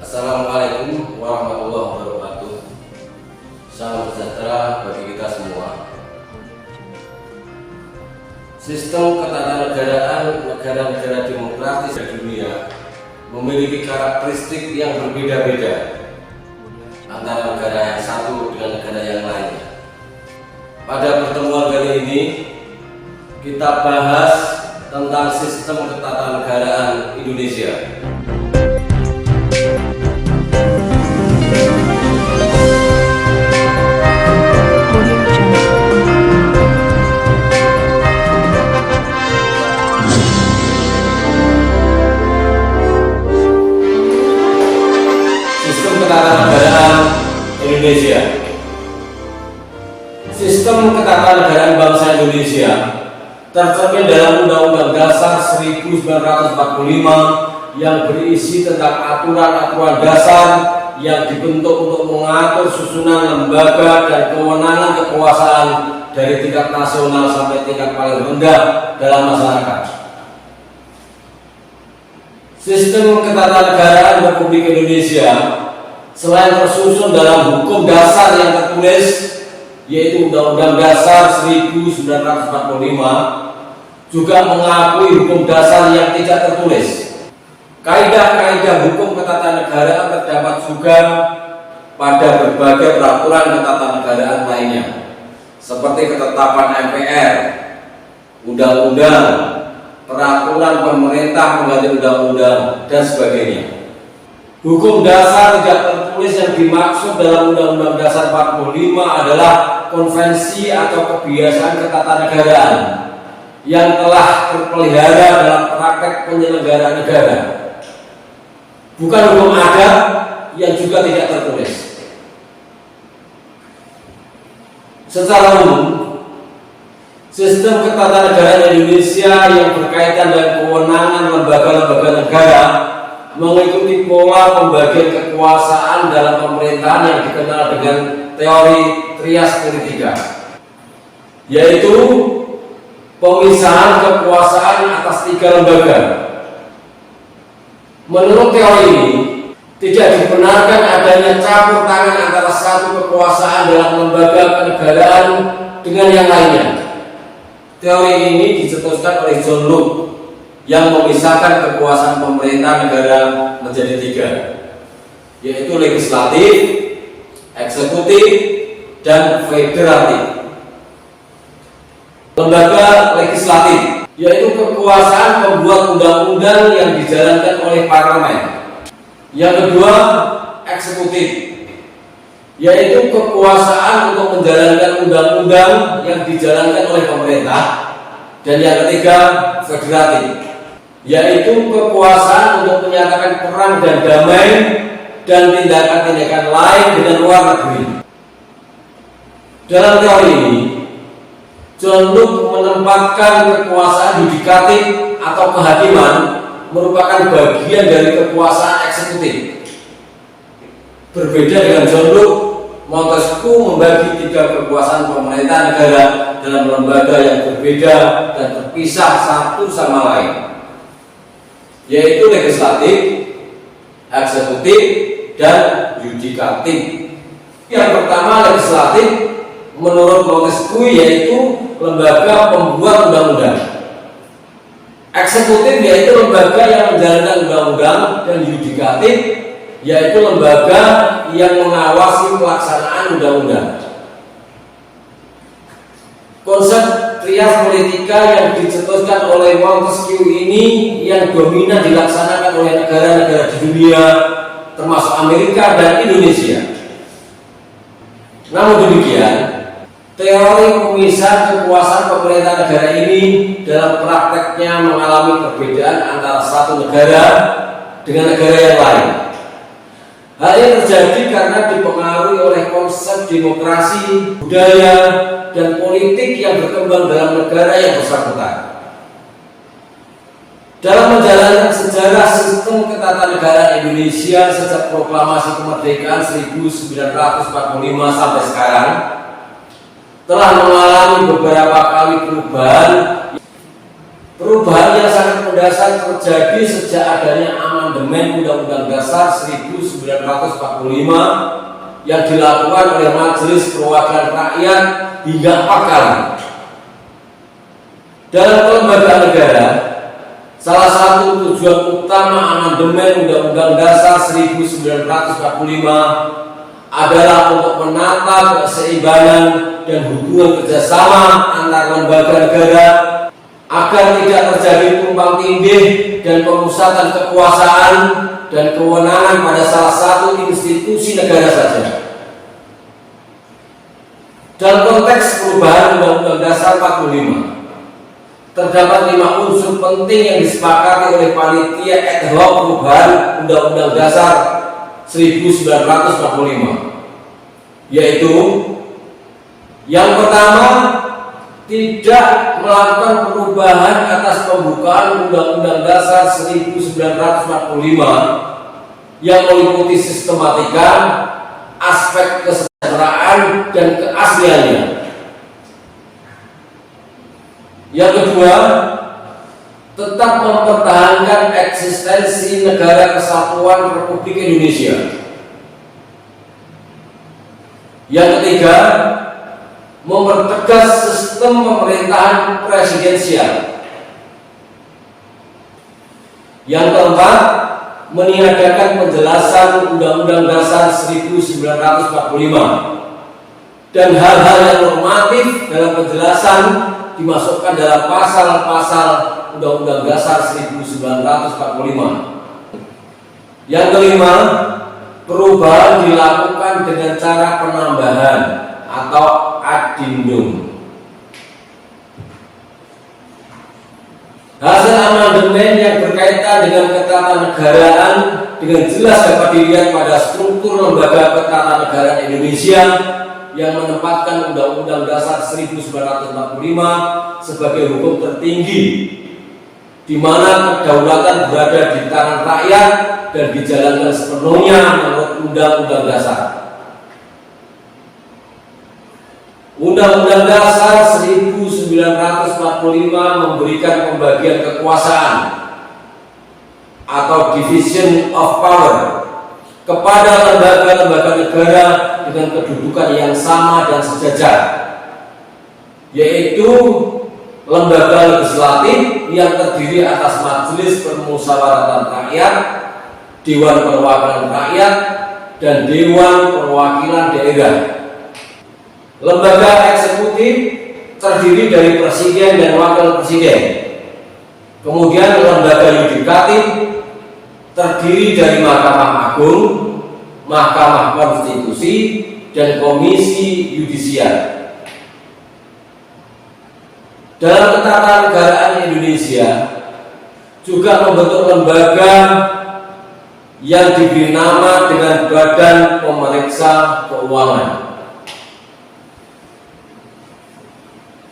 Assalamualaikum warahmatullahi wabarakatuh. Salam sejahtera bagi kita semua. Sistem ketatanegaraan negara-negara demokratis di dunia memiliki karakteristik yang berbeda-beda antara negara yang satu dengan negara yang lainnya. Pada pertemuan kali ini kita bahas tentang sistem ketatanegaraan Indonesia. Ketatanegaraan Indonesia. Sistem ketatanegaraan bangsa Indonesia tercermin dalam Undang-Undang Dasar 1945 yang berisi tentang aturan-aturan dasar yang dibentuk untuk mengatur susunan lembaga dan kewenangan kekuasaan dari tingkat nasional sampai tingkat paling rendah dalam masyarakat. Sistem ketatanegaraan Republik Indonesia selain tersusun dalam hukum dasar yang tertulis, yaitu Undang-Undang Dasar 1945, juga mengakui hukum dasar yang tidak tertulis. Kaidah-kaidah hukum ketatanegaraan terdapat juga pada berbagai peraturan ketatanegaraan lainnya, seperti ketetapan MPR, undang-undang, peraturan pemerintah pengganti undang-undang, dan sebagainya. Hukum dasar tidak tertulis yang dimaksud dalam Undang-Undang Dasar 45 adalah konvensi atau kebiasaan ketatanegaraan yang telah terpelihara dalam praktek penyelenggaraan negara. Bukan hukum adat yang juga tidak tertulis. Secara umum, sistem ketatanegaraan Indonesia yang berkaitan dengan kewenangan lembaga-lembaga negara mengikuti pola pembagian kekuasaan dalam pemerintahan yang dikenal dengan teori trias politika, yaitu pemisahan kekuasaan atas 3 lembaga. Menurut teori ini, tidak dibenarkan adanya campur tangan antara satu kekuasaan dalam lembaga kenegaraan dengan yang lainnya. Teori ini dicetuskan oleh John Locke yang memisahkan kekuasaan pemerintah negara menjadi 3, yaitu legislatif, eksekutif, dan federatif. Lembaga legislatif yaitu kekuasaan pembuat undang-undang yang dijalankan oleh parlemen. Yang kedua, eksekutif, yaitu kekuasaan untuk menjalankan undang-undang yang dijalankan oleh pemerintah. Dan yang ketiga, federatif, yaitu kekuasaan untuk menyatakan perang dan damai dan tindakan-tindakan lain dengan luar negeri. Dalam teori ini, John Locke menempatkan kekuasaan yudikatif atau kehakiman merupakan bagian dari kekuasaan eksekutif. Berbeda dengan John Locke, Montesquieu membagi 3 kekuasaan pemerintah negara dalam lembaga yang berbeda dan terpisah satu sama lain, yaitu legislatif, eksekutif, dan yudikatif. Yang pertama, legislatif, menurut Montesquieu yaitu lembaga pembuat undang-undang. Eksekutif yaitu lembaga yang menjalankan undang-undang, dan yudikatif yaitu lembaga yang mengawasi pelaksanaan undang-undang. Konsep trias politika yang dicetuskan oleh Montesquieu ini yang dominan dilaksanakan oleh negara-negara di dunia, termasuk Amerika dan Indonesia. Namun demikian, teori pemisahan kekuasaan pemerintah negara ini dalam prakteknya mengalami perbedaan antara satu negara dengan negara yang lain. Hal ini terjadi karena dipengaruhi oleh konsep demokrasi, budaya, dan politik yang berkembang dalam negara yang bersangkutan. Dalam menjalankan sejarah sistem ketatanegaraan Indonesia sejak proklamasi kemerdekaan 1945 sampai sekarang, telah mengalami beberapa kali perubahan Perubahan yang sangat mendasar terjadi sejak adanya amandemen Undang-Undang Dasar 1945 yang dilakukan oleh Majelis Perwakilan Rakyat hingga 4 kali. Dalam kelembagaan negara, salah satu tujuan utama amandemen Undang-Undang Dasar 1945 adalah untuk menata keseimbangan dan hubungan kerjasama antar lembaga negara agar tidak terjadi tumpang tindih dan pemusatan kekuasaan dan kewenangan pada salah satu institusi negara saja. Dalam konteks perubahan Undang-Undang Dasar 45, terdapat 5 unsur penting yang disepakati oleh panitia ad hoc perubahan Undang-Undang Dasar 1945, yaitu yang pertama, tidak melakukan perubahan atas pembukaan Undang-Undang Dasar 1945 yang meliputi sistematika, aspek kesejahteraan, dan keasliannya. Yang kedua, tetap mempertahankan eksistensi Negara Kesatuan Republik Indonesia. Yang ketiga, mempertegas sistem pemerintahan presidensial. Yang keempat, meniadakan penjelasan Undang-Undang Dasar 1945 dan hal-hal yang normatif dalam penjelasan dimasukkan dalam pasal-pasal Undang-Undang Dasar 1945. Yang kelima, perubahan dilakukan dengan cara penambahan atau adendum. Hasil amandemen yang berkaitan dengan ketatanegaraan dengan jelas dapat dilihat pada struktur lembaga ketatanegaraan Indonesia yang menempatkan Undang-Undang Dasar 1945 sebagai hukum tertinggi, di mana kedaulatan berada di tangan rakyat dan dijalankan sepenuhnya menurut Undang-Undang Dasar. Undang-Undang Dasar 1945 memberikan pembagian kekuasaan atau division of power kepada lembaga-lembaga negara dengan kedudukan yang sama dan sejajar, yaitu lembaga legislatif yang terdiri atas Majelis Permusyawaratan Rakyat, Dewan Perwakilan Rakyat, dan Dewan Perwakilan Daerah. Lembaga eksekutif terdiri dari presiden dan wakil presiden. Kemudian lembaga yudikatif terdiri dari Mahkamah Agung, Mahkamah Konstitusi, dan Komisi Yudisial. Dalam ketatanegaraan Indonesia juga membentuk lembaga yang diberi nama dengan Badan Pemeriksa Keuangan.